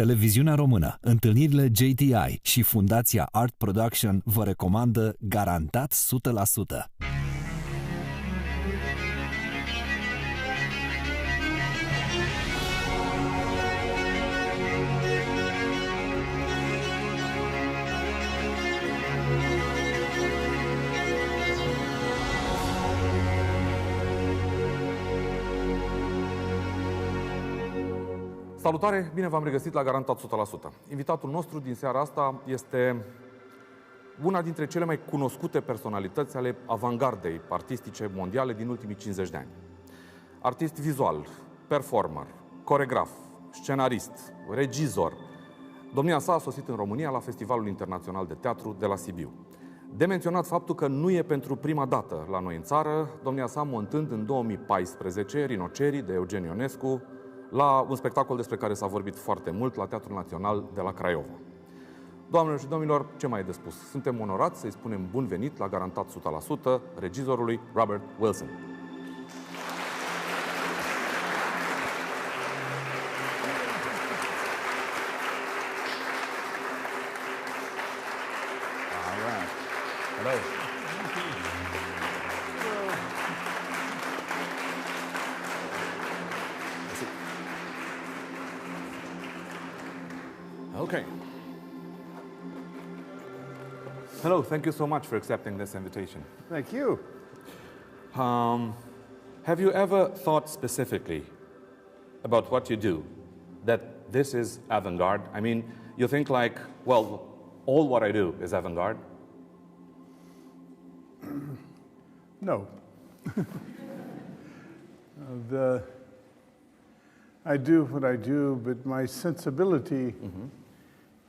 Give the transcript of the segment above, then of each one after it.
Televiziunea Română, întâlnirile JTI și Fundația Art Production vă recomandă Garantat 100%. Salutare, bine v-am regăsit la Garantat 100%. Invitatul nostru din seara asta este una dintre cele mai cunoscute personalități ale avangardei artistice mondiale din ultimii 50 de ani. Artist vizual, performer, coregraf, scenarist, regizor. Domnia sa a sosit în România la Festivalul Internațional de Teatru de la Sibiu. De menționat faptul că nu e pentru prima dată la noi în țară, domnia sa montând în 2014 Rinocerii de Eugen Ionescu, la un spectacol despre care s-a vorbit foarte mult la Teatrul Național de la Craiova. Doamnelor și domnilor, ce mai e de spus? Suntem onorați să-i spunem bun venit la Garantat 100% regizorului Robert Wilson. Hello. Okay. Hello, thank you so much for accepting this invitation. Thank you. Have you ever thought specifically about what you do, that this is avant-garde? I mean, you think like, well, all what I do is avant-garde? No. I do what I do, but my sensibility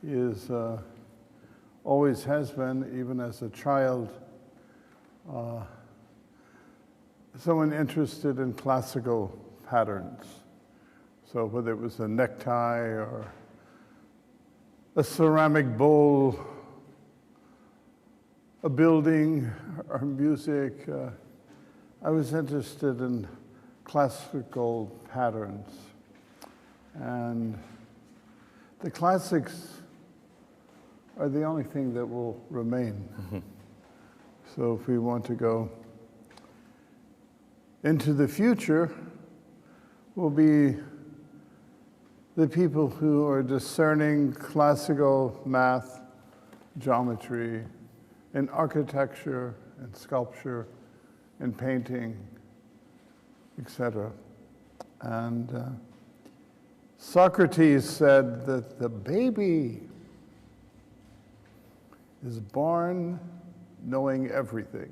is always has been, even as a child, someone interested in classical patterns. So whether it was a necktie or a ceramic bowl, a building, or music, I was interested in classical patterns. And the classics are the only thing that will remain. So if we want to go into the future, we'll be the people who are discerning classical math, geometry, and architecture, and sculpture, and painting, etc. And Socrates said that the baby is born knowing everything,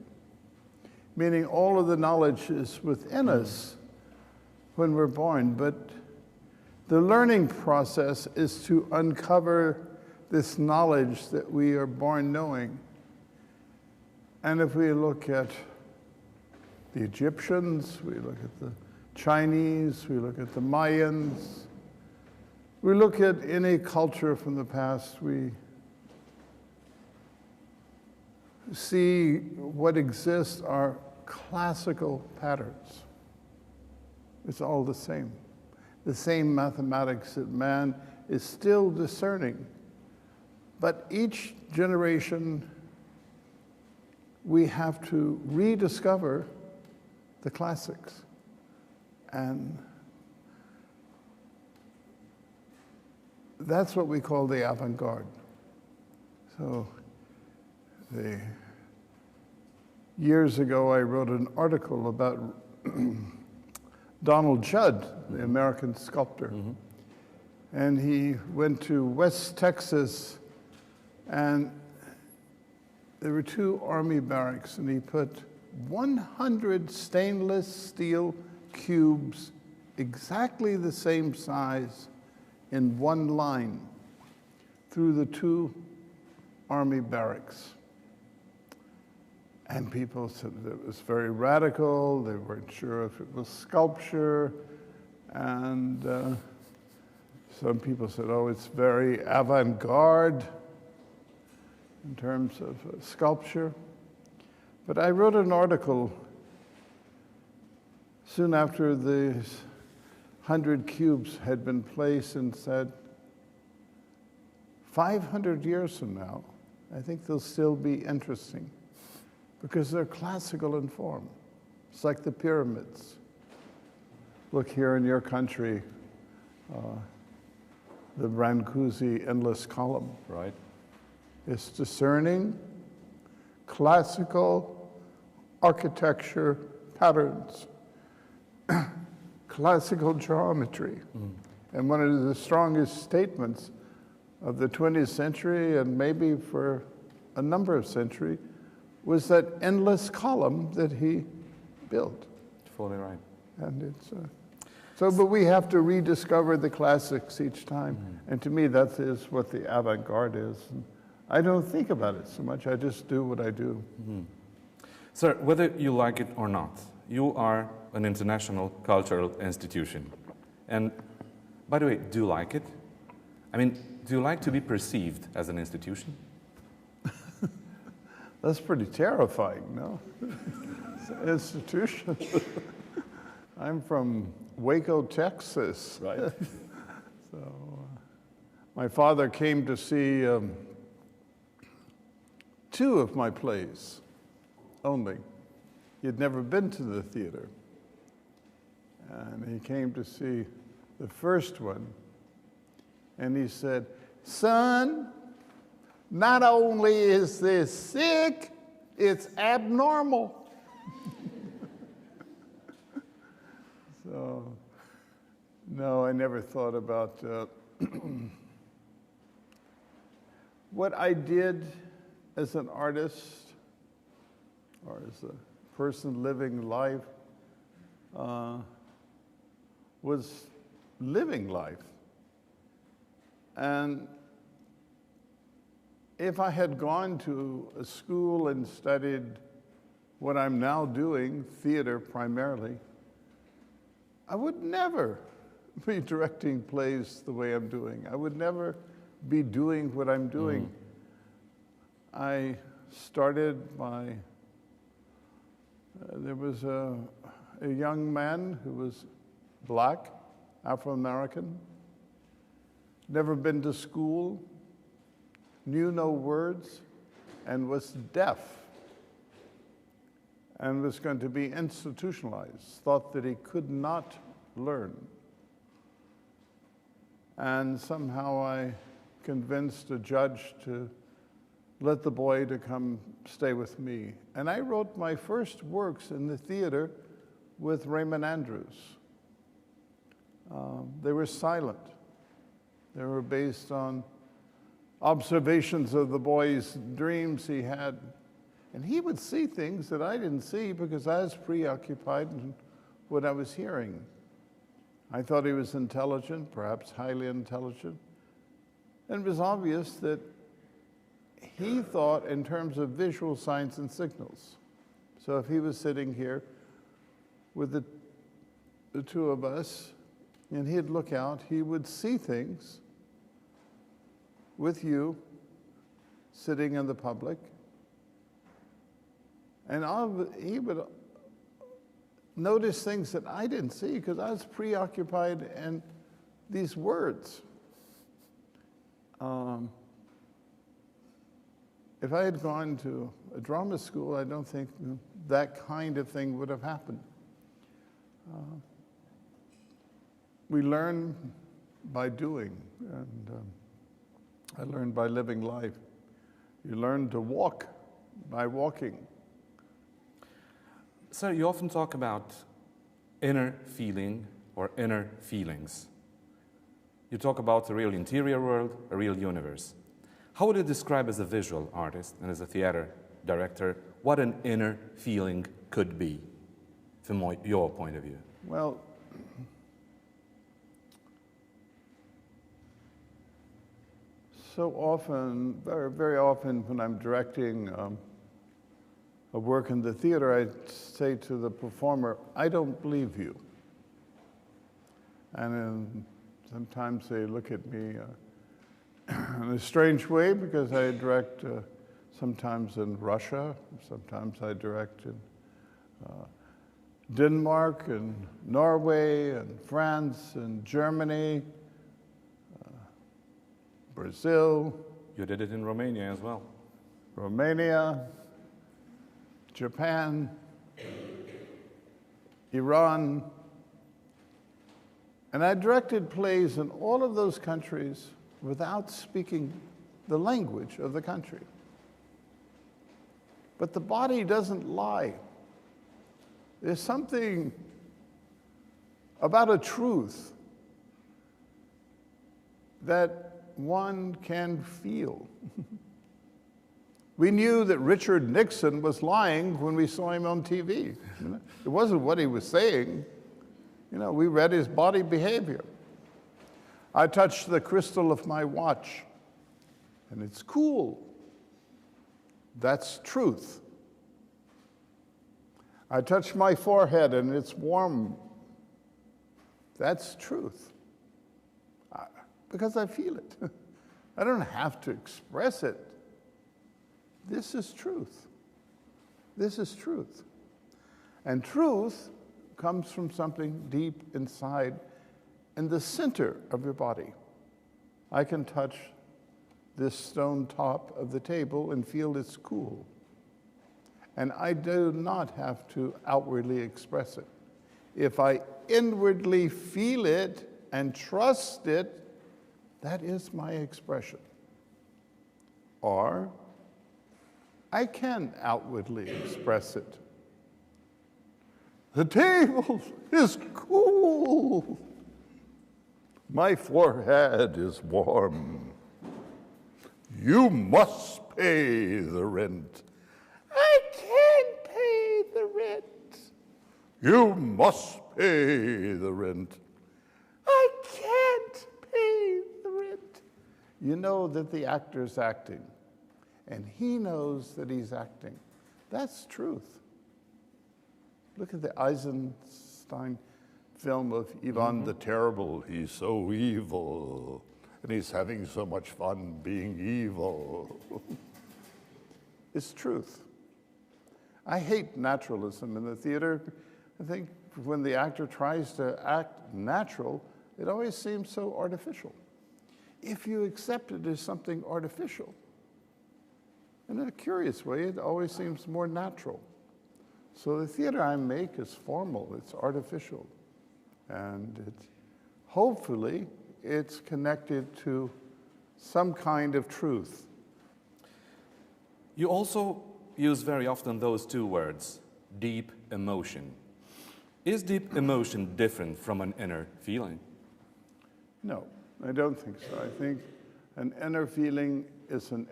meaning all of the knowledge is within us when we're born, but the learning process is to uncover this knowledge that we are born knowing. And if we look at the Egyptians, we look at the Chinese, we look at the Mayans, we look at any culture from the past, we see what exists are classical patterns. It's all the same mathematics that man is still discerning. But each generation, we have to rediscover the classics. And that's what we call the avant-garde. So years ago, I wrote an article about Donald Judd, the American sculptor. And he went to West Texas, and there were 2 army barracks, and he put 100 stainless steel cubes, exactly the same size, in one line through the 2 army barracks. And people said it was very radical, they weren't sure if it was sculpture, and some people said, oh, it's very avant-garde in terms of sculpture. But I wrote an article soon after these 100 cubes had been placed and said, 500 years from now, I think they'll still be interesting because they're classical in form. It's like the pyramids. Look here in your country, the Brancusi endless column. Right. It's discerning classical architecture patterns, classical geometry. And one of the strongest statements of the 20th century, and maybe for a number of centuries, was that endless column that he built. Fully right. And it's but we have to rediscover the classics each time. And to me, that is what the avant-garde is. And I don't think about it so much. I just do what I do. Sir, whether you like it or not, you are an international cultural institution. And by the way, do you like it? I mean, do you like to be perceived as an institution? That's pretty terrifying, no? It's an institution. I'm from Waco, Texas. Right. So my father came to see 2 of my plays only. He had never been to the theater. And he came to see the first one, and he said, "Son, not only is this sick, it's abnormal." So, no, I never thought about what I did as an artist or as a person living life was living life. And if I had gone to a school and studied what I'm now doing, theater primarily, I would never be directing plays the way I'm doing. I would never be doing what I'm doing. I started by, there was a young man who was black, Afro-American, never been to school, knew no words, and was deaf, and was going to be institutionalized, thought that he could not learn. And somehow I convinced a judge to let the boy to come stay with me. And I wrote my first works in the theater with Raymond Andrews. They were silent. They were based on observations of the boy's dreams he had. And he would see things that I didn't see because I was preoccupied in what I was hearing. I thought he was intelligent, perhaps highly intelligent. And it was obvious that he thought in terms of visual signs and signals. So if he was sitting here with the 2 of us, and he'd look out, he would see things with you sitting in the public. And he would notice things that I didn't see because I was preoccupied in these words. If I had gone to a drama school, I don't think that kind of thing would have happened. We learn by doing, and I learned by living life. You learn to walk by walking. Sir, you often talk about inner feeling or inner feelings. You talk about a real interior world, a real universe. How would you describe as a visual artist and as a theater director what an inner feeling could be from your point of view? Well, so often, very, very often when I'm directing a work in the theater, I say to the performer, I don't believe you. And sometimes they look at me in a strange way because I direct sometimes in Russia, sometimes I direct in Denmark and Norway and France and Germany, Brazil, You did it in Romania as well. Romania, Japan, Iran, and I directed plays in all of those countries without speaking the language of the country. But the body doesn't lie. There's something about a truth that one can feel. We knew that Richard Nixon was lying when we saw him on TV. It wasn't what he was saying. We read his body behavior. I touched the crystal of my watch, and it's cool. That's truth. I touch my forehead, and it's warm. That's truth. Because I feel it. I don't have to express it. This is truth. This is truth. And truth comes from something deep inside in the center of your body. I can touch this stone top of the table and feel it's cool. And I do not have to outwardly express it. If I inwardly feel it and trust it, that is my expression. Or I can outwardly express it. The table is cool. My forehead is warm. You must pay the rent. I can't pay the rent. You must pay the rent. I can't pay the rent. You know that the actor's acting, and he knows that he's acting. That's truth. Look at the Eisenstein film of Ivan the Terrible. He's so evil, and he's having so much fun being evil. It's truth. I hate naturalism in the theater. I think when the actor tries to act natural, it always seems so artificial. If you accept it as something artificial, in a curious way, it always seems more natural. So the theater I make is formal, it's artificial, and hopefully it's connected to some kind of truth. You also use very often those two words, deep emotion. Is deep emotion different from an inner feeling? No, I don't think so. I think an inner feeling is an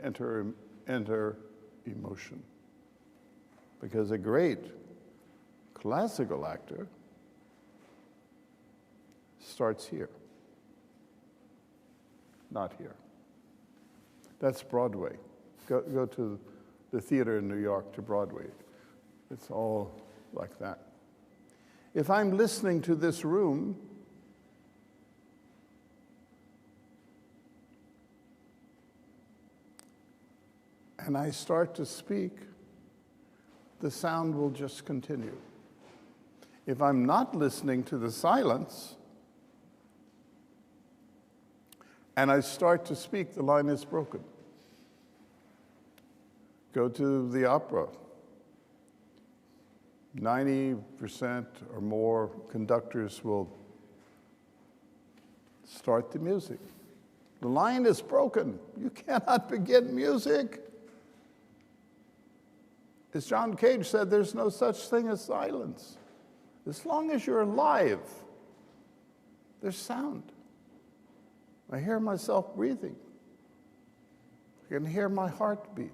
inner emotion. Because a great classical actor starts here, not here. That's Broadway. Go to the theater in New York, to Broadway. It's all like that. If I'm listening to this room, and I start to speak, the sound will just continue. If I'm not listening to the silence, and I start to speak, the line is broken. Go to the opera. 90% or more conductors will start the music. The line is broken. You cannot begin music. As John Cage said, there's no such thing as silence. As long as you're alive, there's sound. I hear myself breathing. I can hear my heartbeat.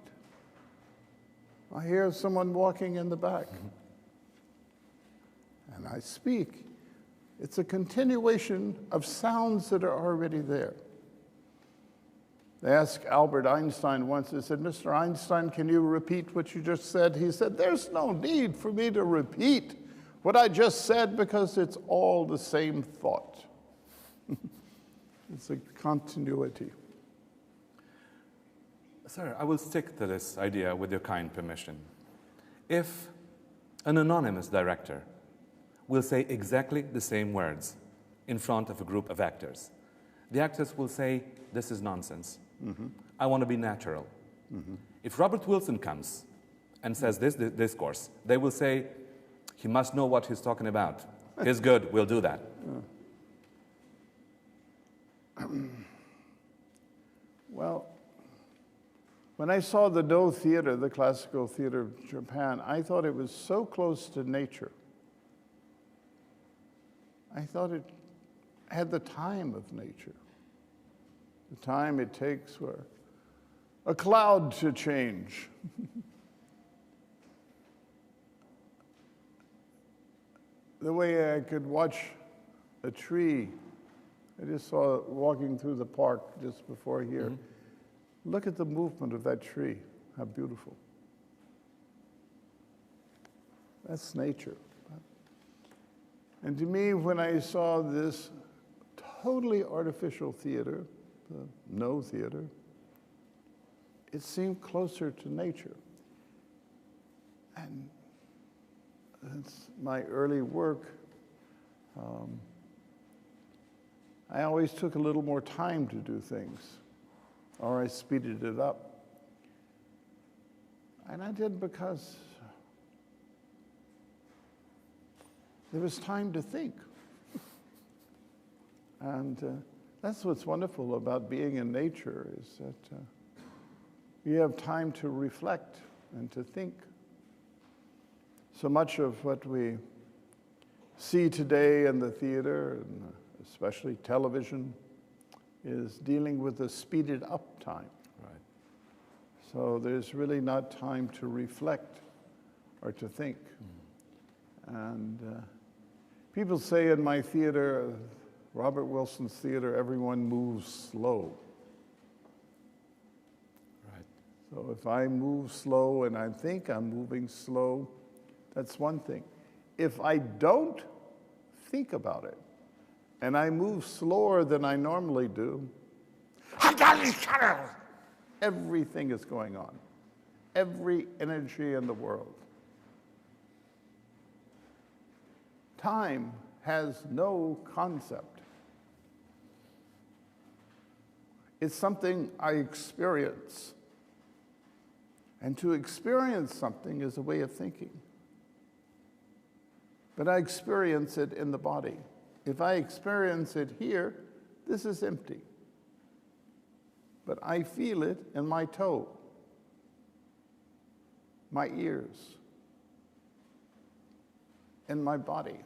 I hear someone walking in the back. And I speak. It's a continuation of sounds that are already there. They asked Albert Einstein once, they said, Mr. Einstein, can you repeat what you just said? He said, there's no need for me to repeat what I just said because it's all the same thought. It's a continuity. Sir, I will stick to this idea with your kind permission. If an anonymous director will say exactly the same words in front of a group of actors, the actors will say, this is nonsense. I want to be natural. If Robert Wilson comes and says this discourse, they will say, he must know what he's talking about. He's good, we'll do that. Well, when I saw the Do theater, the classical theater of Japan, I thought it was so close to nature. I thought it had the time of nature, the time it takes for a cloud to change. The way I could watch a tree. I just saw it walking through the park just before here. Look at the movement of that tree. How beautiful. That's nature. And to me, when I saw this totally artificial theater, the No theater, it seemed closer to nature. And that's my early work. I always took a little more time to do things, or I speeded it up. And I did because there was time to think. And that's what's wonderful about being in nature, is that you have time to reflect and to think. So much of what we see today in the theater, and especially television, is dealing with the speeded up time. Right. So there's really not time to reflect or to think. And people say in my theater, Robert Wilson's theater, everyone moves slow. Right. So if I move slow and I think I'm moving slow, that's one thing. If I don't think about it, and I move slower than I normally do, everything is going on. Every energy in the world. Time has no concept. It's something I experience. And to experience something is a way of thinking. But I experience it in the body. If I experience it here, this is empty. But I feel it in my toe, my ears, in my body.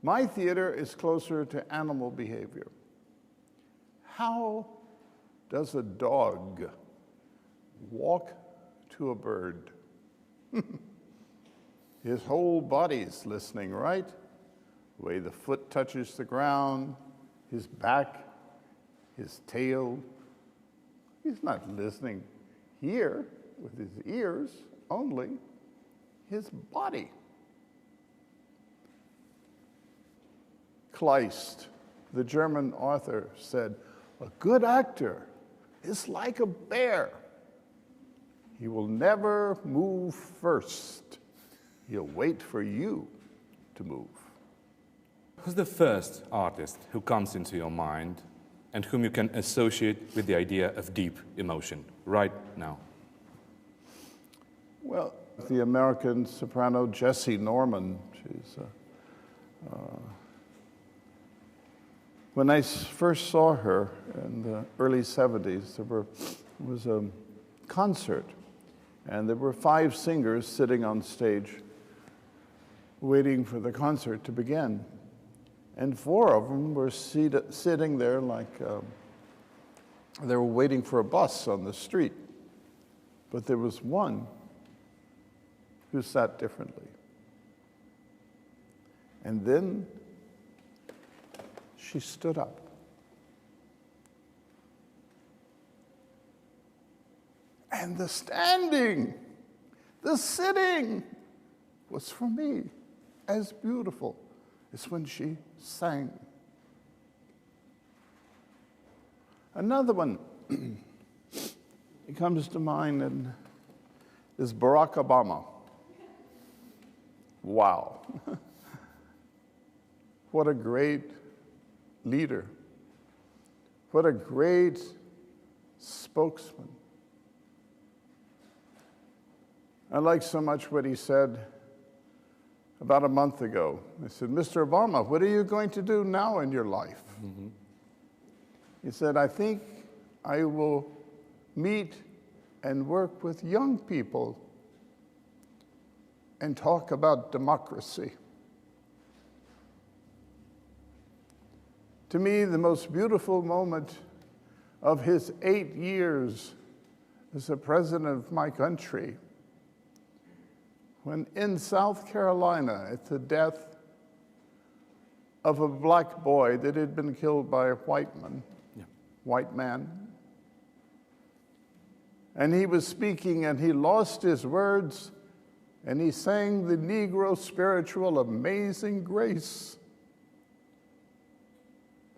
My theater is closer to animal behavior. How does a dog walk to a bird? His whole body's listening, right? The way the foot touches the ground, his back, his tail. He's not listening here with his ears only, his body. Kleist, the German author, said, a good actor is like a bear. He will never move first. He'll wait for you to move. Who's the first artist who comes into your mind and whom you can associate with the idea of deep emotion right now? Well, the American soprano Jessie Norman. She's when I first saw her in the early 70s, there was a concert, and there were 5 singers sitting on stage waiting for the concert to begin. And 4 of them were sitting there like they were waiting for a bus on the street. But there was one who sat differently. And then she stood up. And the standing, the sitting was for me as beautiful as when she sang. Another one that comes to mind is Barack Obama. Wow. What a great leader. What a great spokesman. I like so much what he said about a month ago. I said, Mr. Obama, what are you going to do now in your life? Mm-hmm. He said, I think I will meet and work with young people and talk about democracy. To me, the most beautiful moment of his 8 years as the president of my country, when in South Carolina, at the death of a black boy that had been killed by a white man, and he was speaking and he lost his words, and he sang the Negro spiritual, Amazing Grace.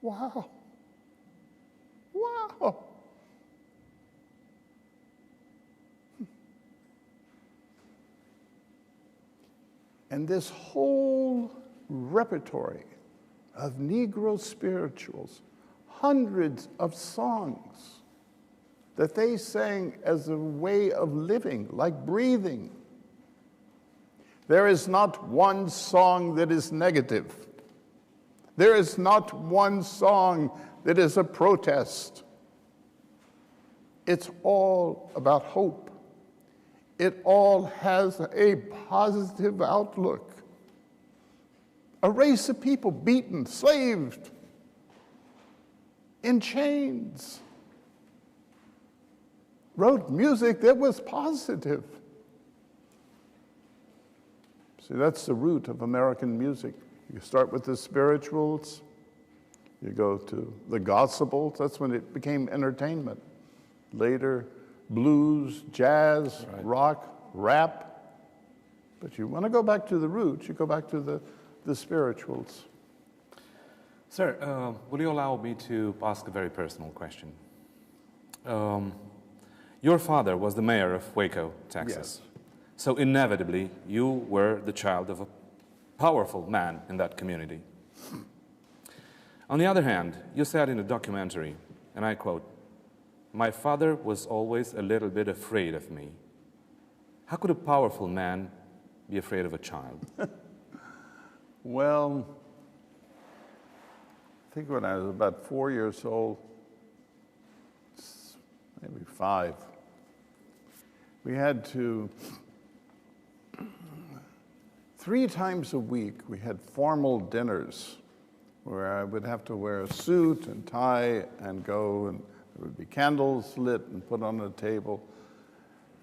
Wow. Wow. And this whole repertory of Negro spirituals, hundreds of songs that they sang as a way of living, like breathing. There is not one song that is negative. There is not one song that is a protest. It's all about hope. It all has a positive outlook. A race of people beaten, slaved, in chains, wrote music that was positive. See, that's the root of American music. You start with the spirituals, you go to the gospels, that's when it became entertainment. Later, blues, jazz, rock, rap. But you want to go back to the roots, you go back to the spirituals. Sir, will you allow me to ask a very personal question? Your father was the mayor of Waco, Texas. Yes. So inevitably, you were the child of a powerful man in that community. On the other hand, you said in a documentary, and I quote, "My father was always a little bit afraid of me." How could a powerful man be afraid of a child? Well, I think when I was about 4 years old, maybe 5, we had to, 3 times a week, we had formal dinners where I would have to wear a suit and tie and go, and there would be candles lit and put on a table.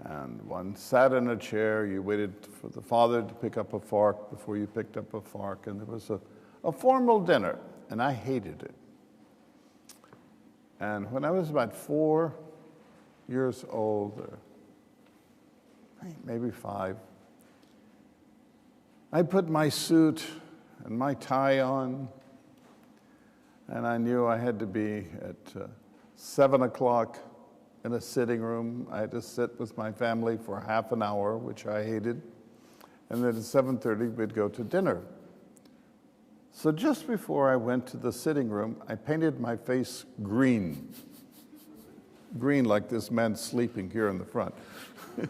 And one sat in a chair, you waited for the father to pick up a fork before you picked up a fork, and there was a formal dinner, and I hated it. And when I was about 4 years old, or maybe 5, I put my suit and my tie on, and I knew I had to be at 7 o'clock in a sitting room. I had to sit with my family for half an hour, which I hated. And then at 7:30, we'd go to dinner. So just before I went to the sitting room, I painted my face green. Green like this man sleeping here in the front. A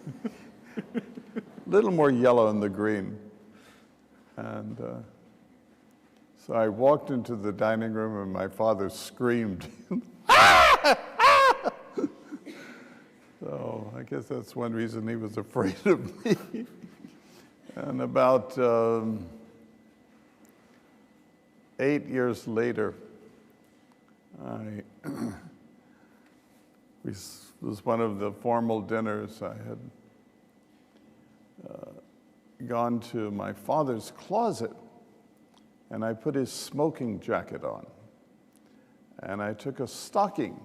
little more yellow in the green. And so I walked into the dining room and my father screamed. So I guess that's one reason he was afraid of me. And about 8 years later, it was one of the formal dinners. I had gone to my father's closet, and I put his smoking jacket on. And I took a stocking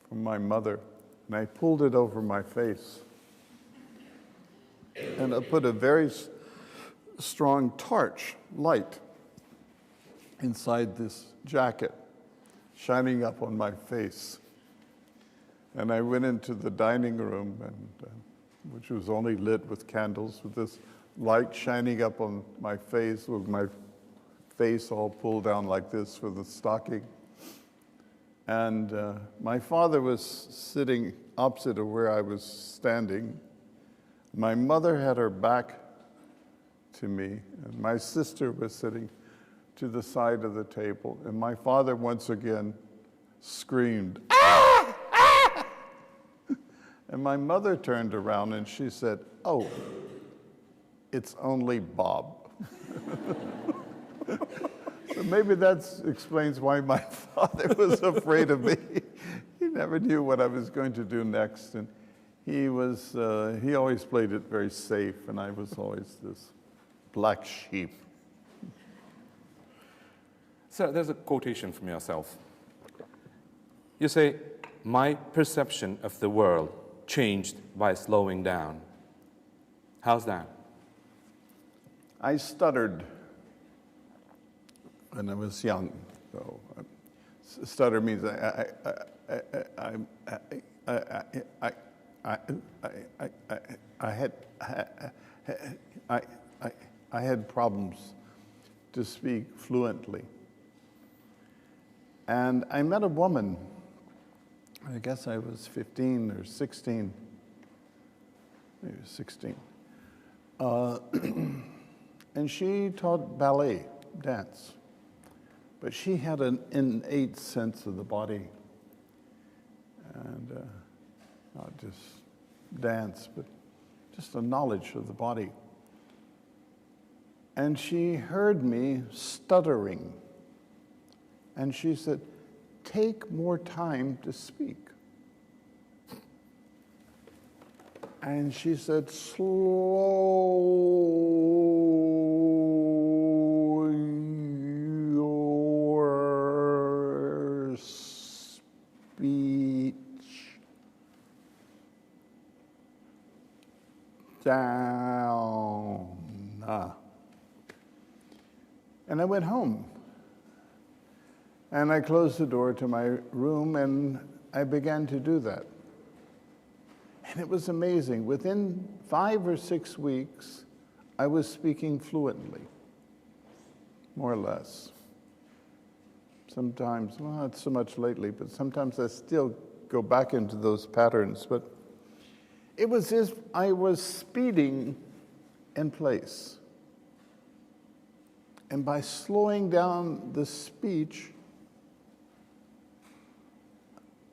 from my mother, and I pulled it over my face. And I put a very strong torch light inside this jacket, shining up on my face. And I went into the dining room, and which was only lit with candles, with this light shining up on my face, with my face all pulled down like this with the stocking. And my father was sitting opposite of where I was standing. My mother had her back to me, and my sister was sitting to the side of the table. And my father once again screamed, "Ah! Ah!" And my mother turned around and she said, "Oh, it's only Bob." So maybe that explains why my father was afraid of me. He never knew what I was going to do next, and he always played it very safe, and I was always this black sheep. So there's a quotation from yourself. You say, "My perception of the world changed by slowing down." How's that? I stuttered when I was young. So stutter means I had problems to speak fluently. And I met a woman, I guess I was 15 or 16, maybe 16. And she taught ballet, dance. But she had an innate sense of the body. And not just dance, but just a knowledge of the body. And she heard me stuttering. And she said, "Take more time to speak." And she said, "Slow your speech down." And I went home. And I closed the door to my room, and I began to do that. And it was amazing. Within 5 or 6 weeks, I was speaking fluently, more or less. Sometimes, well, not so much lately, but sometimes I still go back into those patterns. But it was as if I was speeding in place. And by slowing down the speech,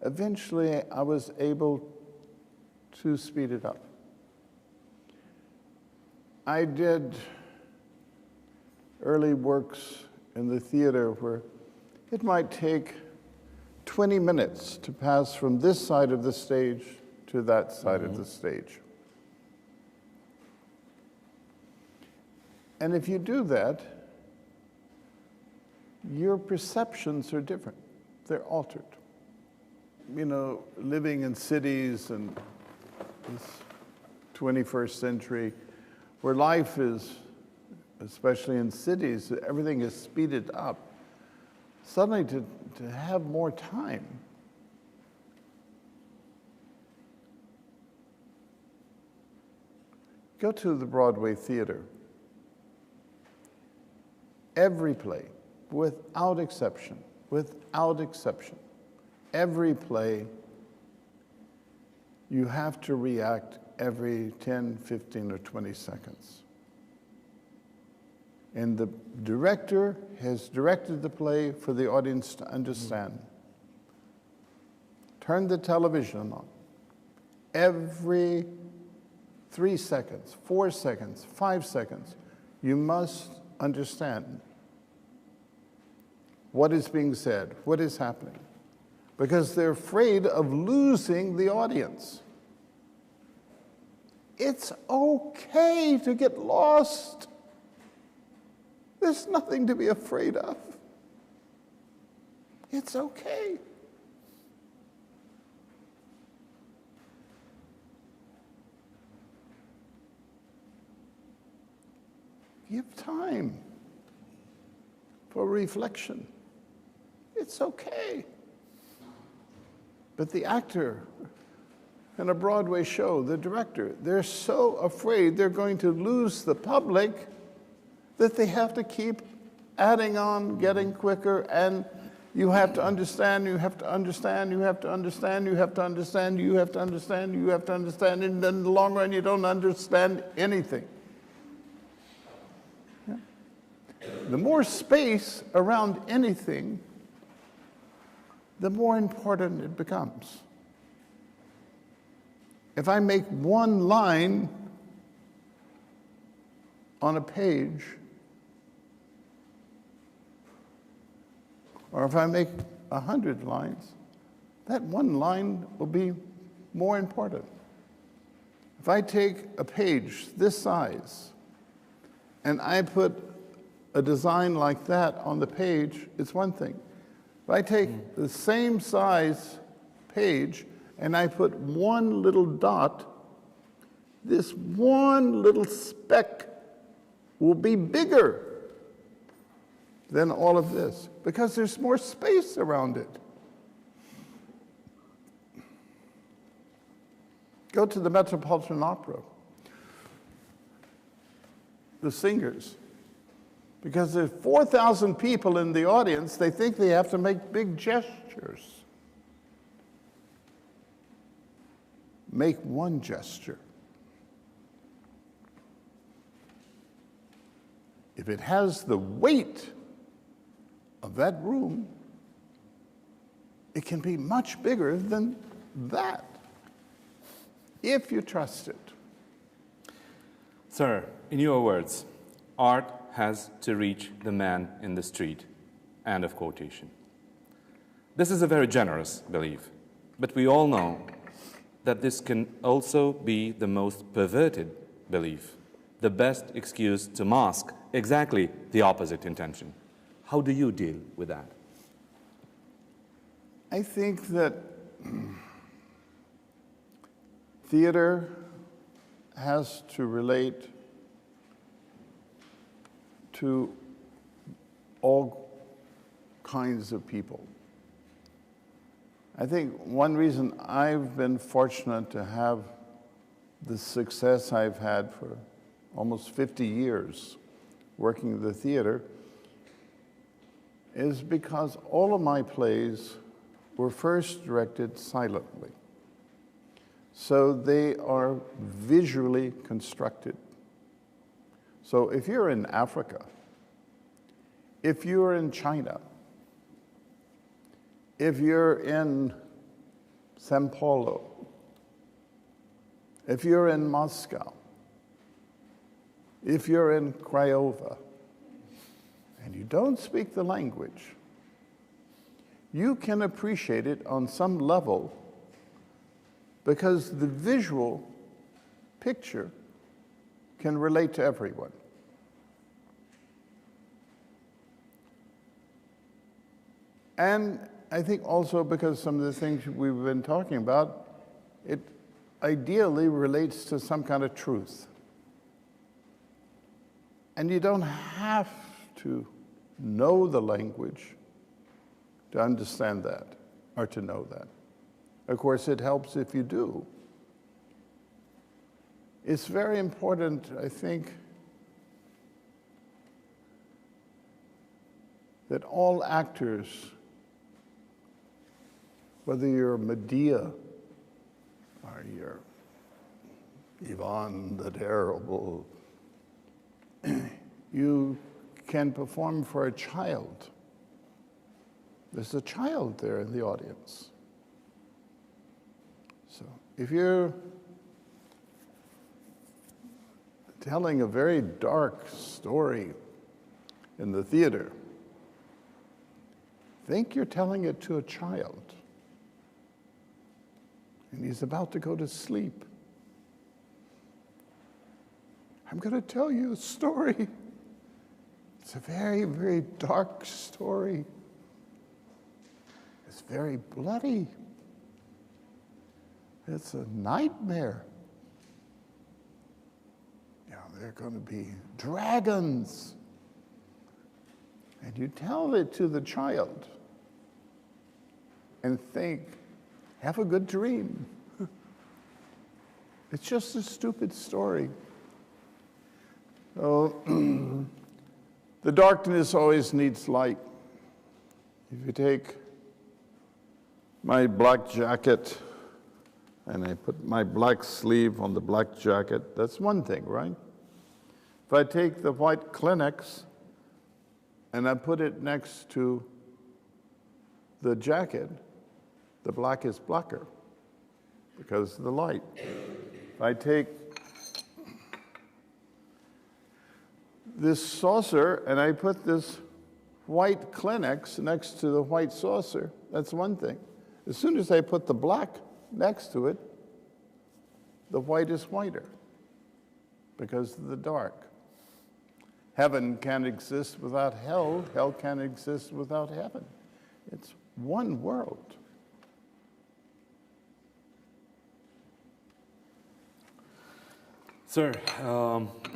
eventually I was able to speed it up. I did early works in the theater where it might take 20 minutes to pass from this side of the stage to that side of the stage. And if you do that, your perceptions are different. They're altered. You know, living in cities and this 21st century, where life is, especially in cities, everything is speeded up. Suddenly to have more time. Go to the Broadway theater. Every play, without exception, every play, you have to react every 10, 15, or 20 seconds. And the director has directed the play for the audience to understand. Turn the television on. Every 3 seconds, 4 seconds, 5 seconds, you must understand what is being said, what is happening. Because they're afraid of losing the audience. It's okay to get lost. There's nothing to be afraid of. It's okay. Give time for reflection. It's okay. But the actor in a Broadway show, the director, they're so afraid they're going to lose the public that they have to keep adding on, getting quicker, and You have to understand, you have to understand, you have to understand, you have to understand, you have to understand, you have to understand, and in the long run you don't understand anything. Yeah. The more space around anything, the more important it becomes. If I make one line on a page, or if I make 100 lines, that one line will be more important. If I take a page this size and I put a design like that on the page, it's one thing. If I take the same size page and I put one little dot, this one little speck will be bigger than all of this, because there's more space around it. Go to the Metropolitan Opera. The singers, because there's 4,000 people in the audience, they think they have to make big gestures. Make one gesture. If it has the weight of that room, it can be much bigger than that, if you trust it. Sir, in your words, art has to reach the man in the street. End of quotation. This is a very generous belief, but we all know that this can also be the most perverted belief, the best excuse to mask exactly the opposite intention. How do you deal with that? I think that theater has to relate to all kinds of people. I think one reason I've been fortunate to have the success I've had for almost 50 years working in the theater is because all of my plays were first directed silently. So they are visually constructed. So if you're in Africa, if you're in China, if you're in Sao Paulo, if you're in Moscow, if you're in Craiova, and you don't speak the language, you can appreciate it on some level because the visual picture can relate to everyone. And I think also because some of the things we've been talking about, it ideally relates to some kind of truth. And you don't have to know the language to understand that or to know that. Of course, it helps if you do. It's very important, I think, that all actors, whether you're Medea or you're Ivan the Terrible, you can perform for a child. There's a child there in the audience. So if you're telling a very dark story in the theater, think you're telling it to a child. And he's about to go to sleep. I'm going to tell you a story. It's a very, very dark story. It's very bloody. It's a nightmare. You know, there are going to be dragons. And you tell it to the child and think, have a good dream. It's just a stupid story. So, the darkness always needs light. If you take my black jacket and I put my black sleeve on the black jacket, that's one thing, right? If I take the white Kleenex and I put it next to the jacket, the black is blacker because of the light. If I take this saucer and I put this white Kleenex next to the white saucer, that's one thing. As soon as I put the black next to it, the white is whiter because of the dark. Heaven can't exist without hell. Hell can't exist without heaven. It's one world. Sir,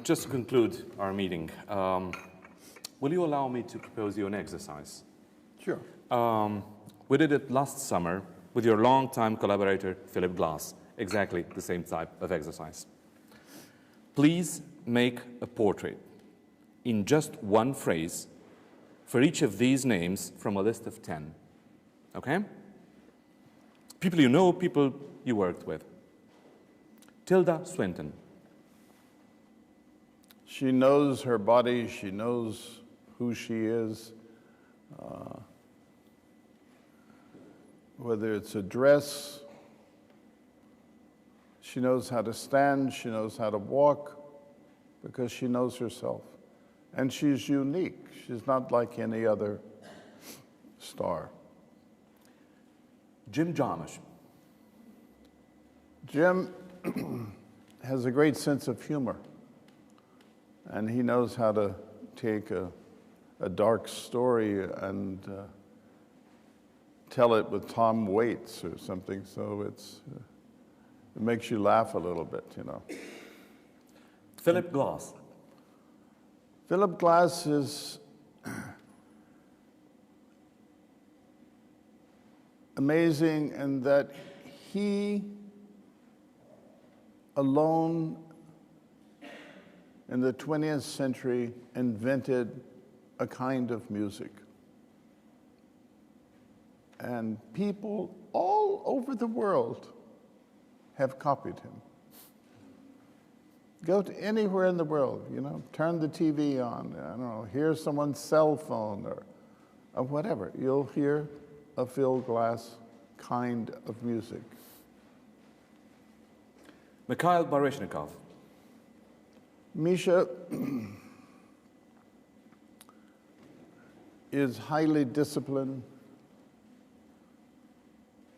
just to conclude our meeting, will you allow me to propose you an exercise? Sure. We did it last summer with your longtime collaborator, Philip Glass, exactly the same type of exercise. Please make a portrait in just one phrase for each of these names from a list of 10, okay? People you know, people you worked with. Tilda Swinton. She knows her body, she knows who she is. Whether it's a dress, she knows how to stand, she knows how to walk, because she knows herself. And she's unique. She's not like any other star. Jim Jarmusch. Jim has a great sense of humor, and he knows how to take a dark story and tell it with Tom Waits or something, so it makes you laugh a little bit, you know. Philip Glass. Philip Glass is amazing in that he alone in the 20th century invented a kind of music. And people all over the world have copied him. Go to anywhere in the world, you know, turn the TV on, I don't know, hear someone's cell phone or whatever. You'll hear a Phil Glass kind of music. Mikhail Baryshnikov. Misha is highly disciplined.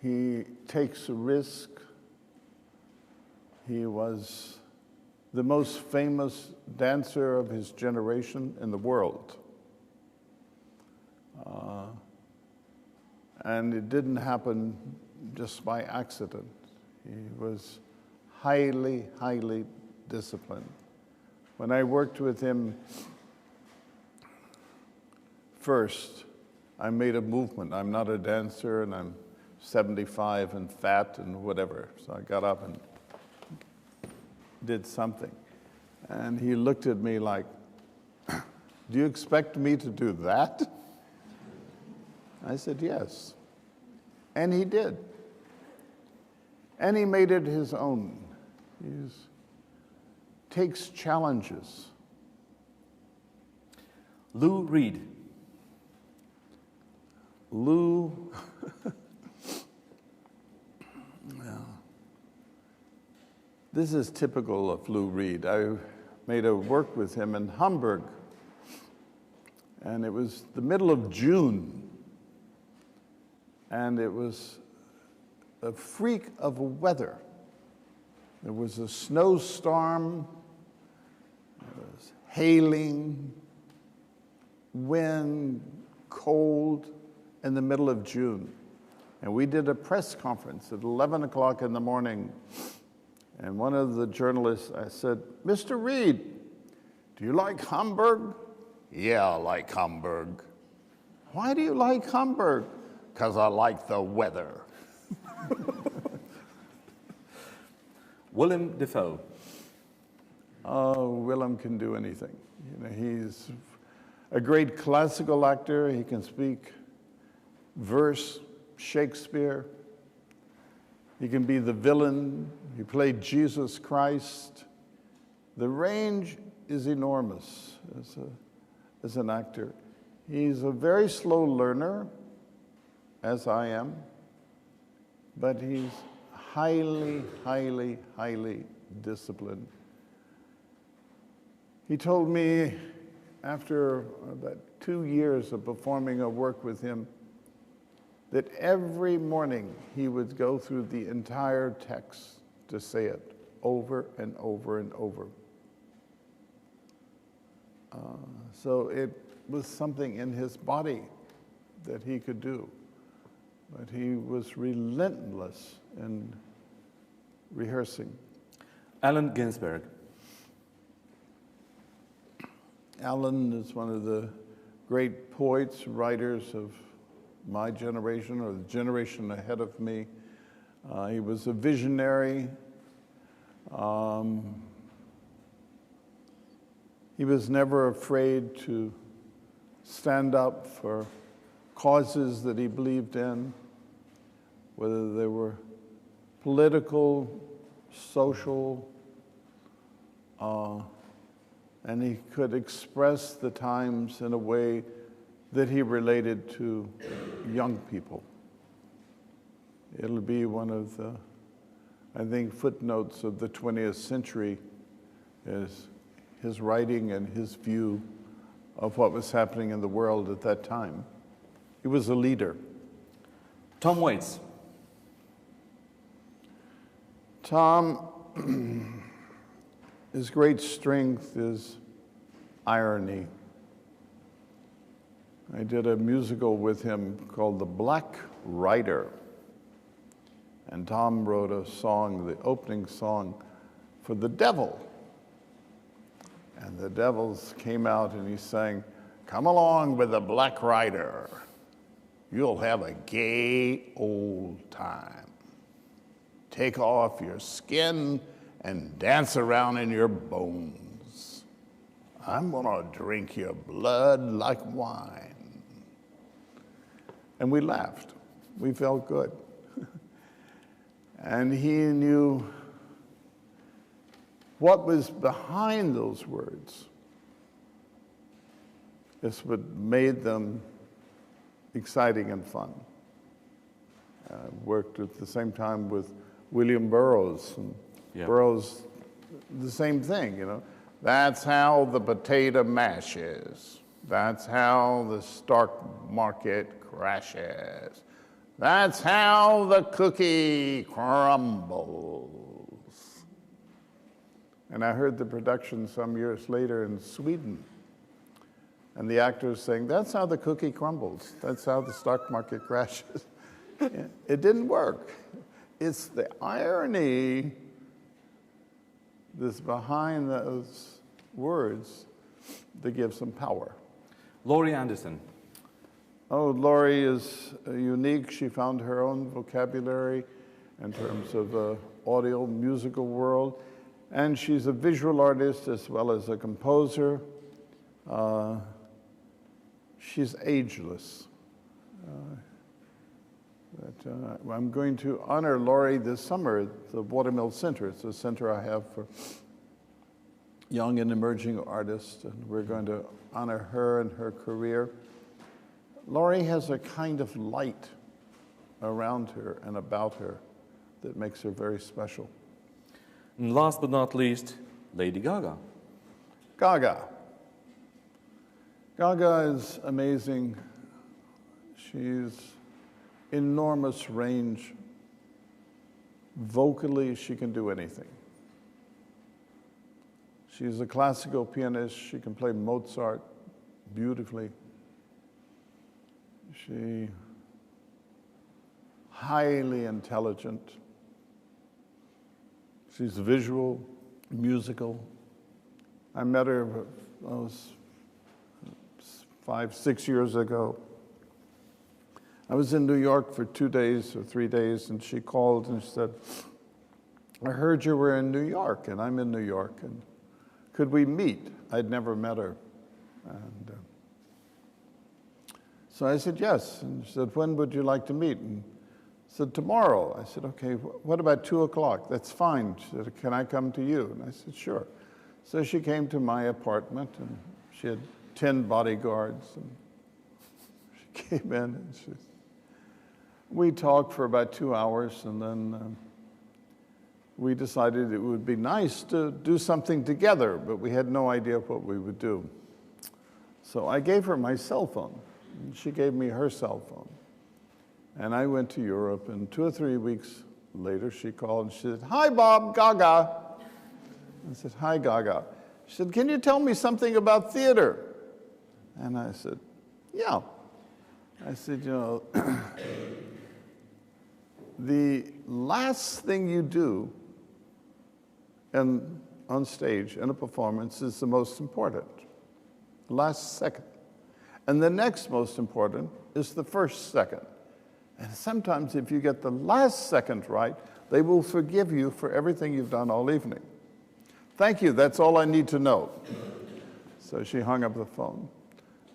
He takes a risk. He was the most famous dancer of his generation in the world. And it didn't happen just by accident. He was highly, highly disciplined. When I worked with him first, I made a movement. I'm not a dancer, and I'm 75 and fat and whatever. So I got up and did something. And he looked at me like, do you expect me to do that? I said, yes. And he did. And he made it his own. He takes challenges. Lou Reed. Lou, well, this is typical of Lou Reed. I made a work with him in Hamburg, and it was the middle of June, and it was a freak of weather. There was a snowstorm, there was hailing, wind, cold, in the middle of June. And we did a press conference at 11 o'clock in the morning. And one of the journalists, I said, Mr. Reed, do you like Hamburg? Yeah, I like Hamburg. Why do you like Hamburg? Because I like the weather. Willem Dafoe. Oh, Willem can do anything. You know, he's a great classical actor. He can speak verse, Shakespeare. He can be the villain. He played Jesus Christ. The range is enormous as an actor. He's a very slow learner, as I am, but he's highly, highly, highly disciplined. He told me after about 2 years of performing a work with him that every morning he would go through the entire text to say it over and over and over. So it was something in his body that he could do, but he was relentless in rehearsing. Allen Ginsberg. Allen is one of the great poets, writers of my generation, or the generation ahead of me. He was a visionary. He was never afraid to stand up for causes that he believed in, whether they were political, social, and he could express the times in a way that he related to young people. It'll be one of the, I think, footnotes of the 20th century is his writing and his view of what was happening in the world at that time. He was a leader. Tom Waits. Tom, his great strength is irony. I did a musical with him called The Black Rider. And Tom wrote a song, the opening song, for the devil. And the devils came out and he sang, "Come along with the Black Rider. You'll have a gay old time. Take off your skin and dance around in your bones. I'm gonna drink your blood like wine." And we laughed. We felt good. And he knew what was behind those words. It's what made them exciting and fun. I worked at the same time with William Burroughs. And Burroughs, the same thing, you know. That's how the potato mashes. That's how the stock market crashes. That's how the cookie crumbles. And I heard the production some years later in Sweden. And the actors saying, "That's how the cookie crumbles. That's how the stock market crashes." It didn't work. It's the irony that's behind those words that gives them power. Laurie Anderson. Oh, Laurie is unique. She found her own vocabulary in terms of audio, musical world. And she's a visual artist as well as a composer. She's ageless. I'm going to honor Laurie this summer at the Watermill Center. It's a center I have for young and emerging artists, and we're going to honor her and her career. Laurie has a kind of light around her and about her that makes her very special. And last but not least, Lady Gaga. Gaga. Gaga is amazing. She's enormous range. Vocally, she can do anything. She's a classical pianist. She can play Mozart beautifully. She highly intelligent. She's visual, musical. I met her 5, 6 years ago. I was in New York for 2 days or 3 days, and she called and she said, "I heard you were in New York, and I'm in New York, and could we meet?" I'd never met her. And So I said, yes. And she said, when would you like to meet? And I said, tomorrow. I said, okay, what about 2 o'clock? That's fine. She said, can I come to you? And I said, sure. So she came to my apartment, and she had 10 bodyguards. And she came in, and we talked for about 2 hours, and then we decided it would be nice to do something together, but we had no idea what we would do. So I gave her my cell phone, and she gave me her cell phone. And I went to Europe, and 2 or 3 weeks later, she called and she said, hi, Bob, Gaga. I said, hi, Gaga. She said, can you tell me something about theater? And I said, yeah. I said, you know, the last thing you do on stage in a performance is the most important, last second. And the next most important is the first second. And sometimes if you get the last second right, they will forgive you for everything you've done all evening. Thank you, that's all I need to know. So she hung up the phone.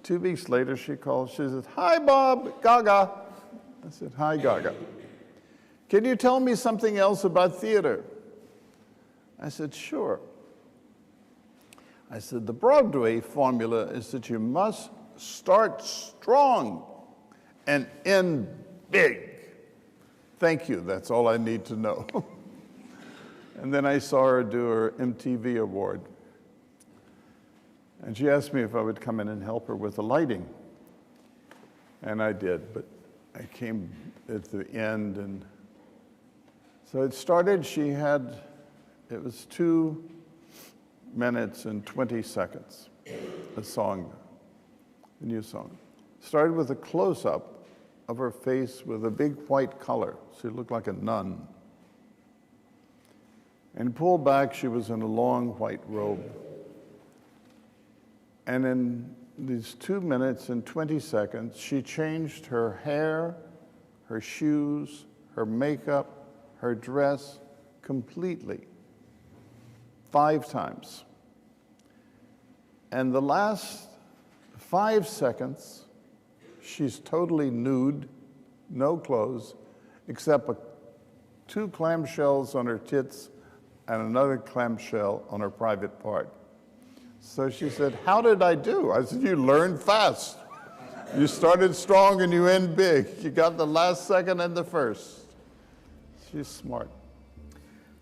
2 weeks later, she called, she said, hi, Bob, Gaga. I said, hi, Gaga. Can you tell me something else about theater? I said, sure. I said, the Broadway formula is that you must start strong and end big. Thank you, that's all I need to know. And then I saw her do her MTV award. And she asked me if I would come in and help her with the lighting. And I did, but I came at the end, and so it started, it was 2 minutes and 20 seconds, a song, a new song. Started with a close-up of her face with a big white collar. She looked like a nun. And pulled back, she was in a long white robe. And in these 2 minutes and 20 seconds, she changed her hair, her shoes, her makeup, her dress completely, 5 times. And the last 5 seconds, she's totally nude, no clothes, except 2 clamshells on her tits and another clamshell on her private part. So she said, how did I do? I said, you learned fast. You started strong and you end big. You got the last second and the first. She's smart.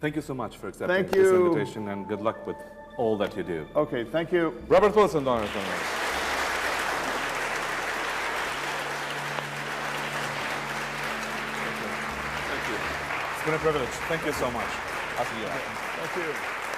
Thank you so much for accepting this invitation, and good luck with all that you do. Okay, thank you. Robert Wilson, doamne și domnilor. Thank you. It's been a privilege. Thank you so much. I'll see you. Thank you.